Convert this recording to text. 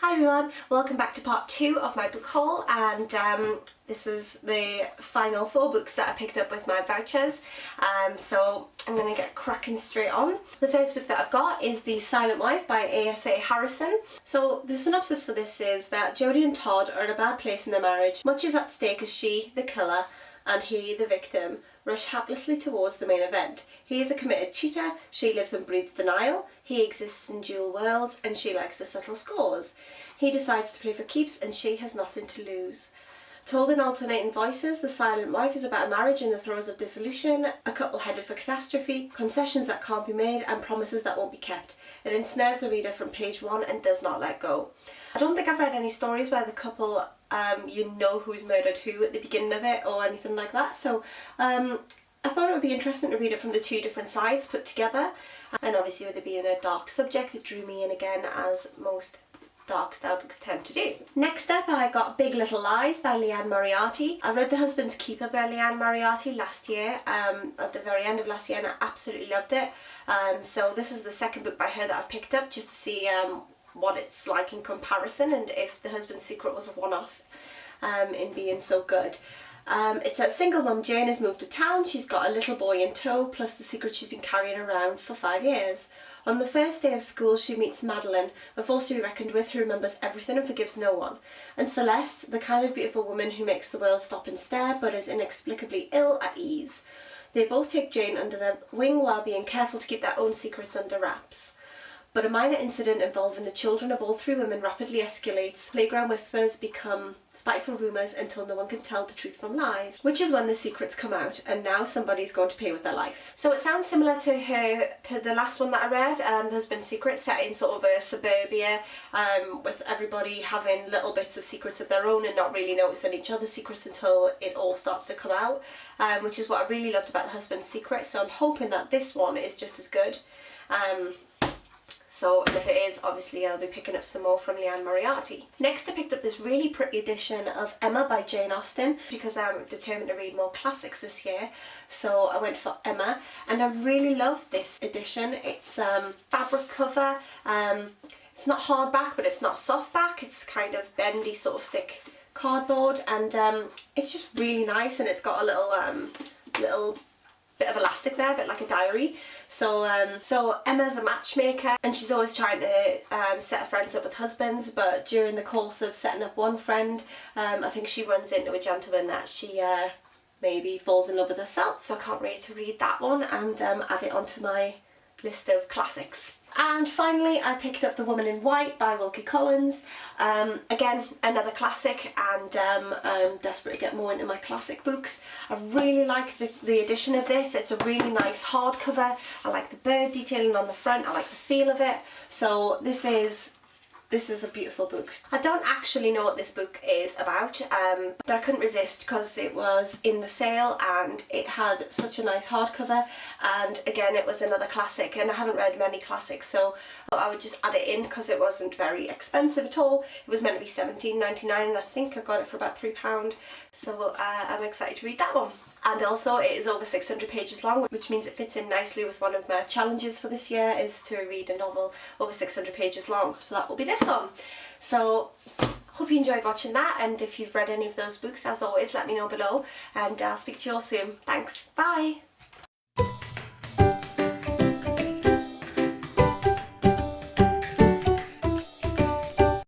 Hi everyone, welcome back to part 2 of my book haul, and this is the final 4 books that I picked up with my vouchers, so I'm going to get cracking straight on. The first book that I've got is The Silent Wife by A.S.A. Harrison. So the synopsis for this is that Jodie and Todd are in a bad place in their marriage. Much is at stake as she, the killer, and he, the victim, rush haplessly towards the main event. He is a committed cheater, she lives and breathes denial, he exists in dual worlds, and she likes to settle scores. He decides to play for keeps, and she has nothing to lose. Told in alternating voices, The Silent Wife is about a marriage in the throes of dissolution, a couple headed for catastrophe, concessions that can't be made, and promises that won't be kept. It ensnares the reader from page 1 and does not let go. I don't think I've read any stories where the couple, you know who's murdered who at the beginning of it or anything like that, so I thought it would be interesting to read it from the 2 different sides put together, and obviously with it being a dark subject it drew me in again, as most dark style books tend to do. Next up I got Big Little Lies by Liane Moriarty. I read The Husband's Keeper by Liane Moriarty last year, at the very end of last year, and I absolutely loved it. So this is the second book by her that I've picked up just to see what it's like in comparison, and if The Husband's Secret was a one-off in being so good. It's a single mum. Jane has moved to town, she's got a little boy in tow, plus the secret she's been carrying around for 5 years. On the first day of school she meets Madeline, a force to be reckoned with, who remembers everything and forgives no one. And Celeste, the kind of beautiful woman who makes the world stop and stare but is inexplicably ill at ease. They both take Jane under their wing while being careful to keep their own secrets under wraps. But a minor incident involving the children of all 3 women rapidly escalates. Playground whispers become spiteful rumours until no one can tell the truth from lies, which is when the secrets come out, and now somebody's going to pay with their life. So it sounds similar to the last one that I read, The Husband's Secret, set in sort of a suburbia, with everybody having little bits of secrets of their own and not really noticing each other's secrets until it all starts to come out, which is what I really loved about The Husband's Secret, so I'm hoping that this one is just as good. And if it is, obviously I'll be picking up some more from Liane Moriarty. Next I picked up this really pretty edition of Emma by Jane Austen, because I'm determined to read more classics this year, so I went for Emma, and I really love this edition. It's fabric cover, it's not hardback but it's not softback, it's kind of bendy sort of thick cardboard, and it's just really nice, and it's got a little bit of elastic there, a bit like a diary. So Emma's a matchmaker, and she's always trying to set her friends up with husbands, but during the course of setting up one friend, I think she runs into a gentleman that she maybe falls in love with herself. So I can't wait to read that one and add it onto my list of classics. And finally I picked up The Woman in White by Wilkie Collins. Again, another classic, and I'm desperate to get more into my classic books. I really like the edition of this. It's a really nice hardcover. I like the bird detailing on the front, I like the feel of it. So this is a beautiful book. I don't actually know what this book is about, but I couldn't resist because it was in the sale and it had such a nice hardcover, and again it was another classic, and I haven't read many classics, so I would just add it in because it wasn't very expensive at all. It was meant to be £17.99 and I think I got it for about £3, so I'm excited to read that one. And also it is over 600 pages long, which means it fits in nicely with one of my challenges for this year, is to read a novel over 600 pages long, so that will be this one. So hope you enjoyed watching that, and if you've read any of those books, as always let me know below, and I'll speak to you all soon. Thanks, bye!